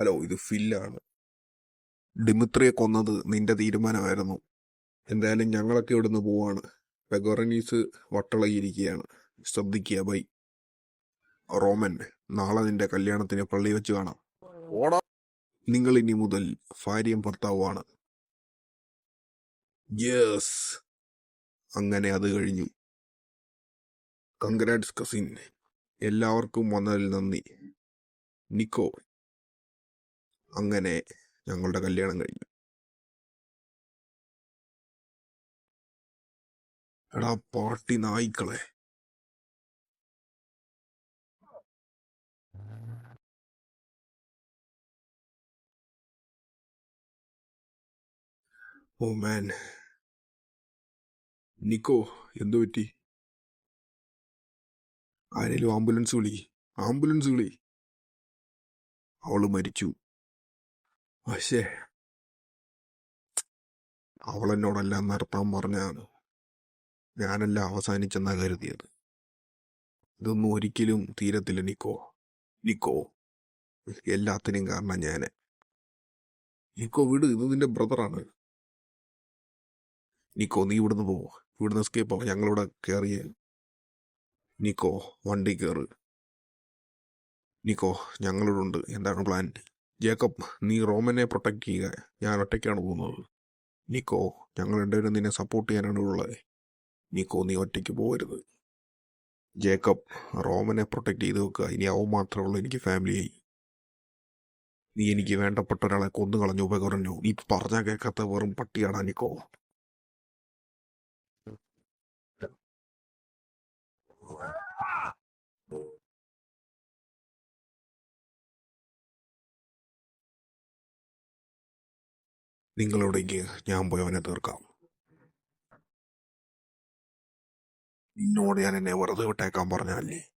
Hello, ഇത് ഫില്ലാണ്. ഡിമിത്രിയെ കൊന്നത് നിന്റെ തീരുമാനമായിരുന്നു. എന്തായാലും ഞങ്ങളൊക്കെ ഇവിടുന്ന് പോവാണ്. പെഗോറനീസ് വട്ടളയിരിക്കുകയാണ്. ശ്രദ്ധിക്കുക. ബൈ. റോമൻ, നാളെ നിന്റെ കല്യാണത്തിന് പള്ളി വെച്ച് കാണാം. ഓടാ. നിങ്ങൾ ഇനി മുതൽ ഭാര്യയും ഭർത്താവുമാണ്. യെസ്. അങ്ങനെ അത് കഴിഞ്ഞു. Congrats cousin. എല്ലാവർക്കും വന്നതിൽ നന്ദി. നിക്കോ. അങ്ങനെ ഞങ്ങളുടെ കല്യാണം കഴിഞ്ഞു. എടാ പാർട്ടി നായ്ക്കളെ. ഓ മാൻ. നിക്കോ, എന്തു പറ്റി? ആരേലും ആംബുലൻസ് വിളി. അവള് മരിച്ചു. പക്ഷേ അവളെന്നോടെല്ലാം നിർത്താൻ പറഞ്ഞാണ്. ഞാനെല്ലാം അവസാനിച്ചെന്നാ കരുതിയത്. ഇതൊന്നും ഒരിക്കലും തീരത്തില്ല നിക്കോ. എല്ലാത്തിനും കാരണം ഞാന്. നിക്കോ വിട്, ഇത് നിന്റെ ബ്രദറാണ്. നിക്കോ, നീ ഇവിടുന്ന് എസ്കേപ്പ് ആവും. ഞങ്ങളിവിടെ കയറിയ. നിക്കോ, വണ്ടി കയറ്. നിക്കോ, ഞങ്ങളിവിടെ ഉണ്ട്. എന്താണ് പ്ലാൻ? ജേക്കബ്, നീ റോമനെ പ്രൊട്ടക്ട് ചെയ്യുക. ഞാൻ ഒറ്റയ്ക്കാണ് പോകുന്നത്. നിക്കോ, ഞങ്ങൾ രണ്ടുപേരും നിന്നെ സപ്പോർട്ട് ചെയ്യാനാണ് ഉള്ളത്. നിക്കോ, നീ ഒറ്റയ്ക്ക് പോകരുത്. ജേക്കബ്, റോമനെ പ്രൊട്ടക്ട് ചെയ്ത് വെക്കുക. ഇനി അവൻ മാത്രമേ ഉള്ളൂ എനിക്ക് ഫാമിലിയായി. നീ എനിക്ക് വേണ്ടപ്പെട്ട ഒരാളെ കൊന്നു കളഞ്ഞു, ഉപകരണു. നീ പറഞ്ഞാൽ കേൾക്കാത്ത വെറും പട്ടിയാടാ നിക്കോ. നിങ്ങളോടേക്ക് ഞാൻ പോയി അവനെ തീർക്കാം. നിന്നോട് ഞാൻ എന്നെ വെറുതെ വിട്ടേക്കാൻ പറഞ്ഞല്ലേ.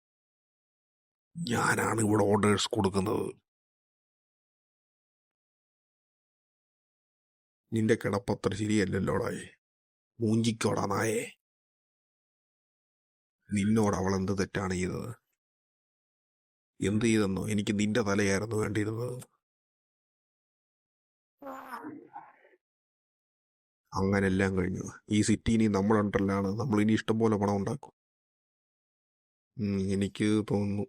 ഞാനാണ് ഇവിടെ ഓർഡേഴ്സ് കൊടുക്കുന്നത്. നിന്റെ കിടപ്പത്ര ശരിയല്ലല്ലോടായി. മൂഞ്ചിക്കോടാ നായേ. നിന്നോട് അവൾ എന്ത് തെറ്റാണ് ചെയ്തത്? എന്ത് ചെയ്തെന്നോ? എനിക്ക് നിന്റെ തലയായിരുന്നു വേണ്ടിയിരുന്നത്. അങ്ങനെ എല്ലാം കഴിഞ്ഞു. ഈ സിറ്റി ഇനി നമ്മളുണ്ടല്ലാണ്. നമ്മൾ ഇനി ഇഷ്ടംപോലെ പണം ഉണ്ടാക്കും. എനിക്ക് തോന്നുന്നു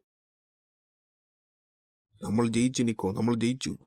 നമ്മൾ ജയിച്ചു നിക്കോ. നമ്മൾ ജയിച്ചു.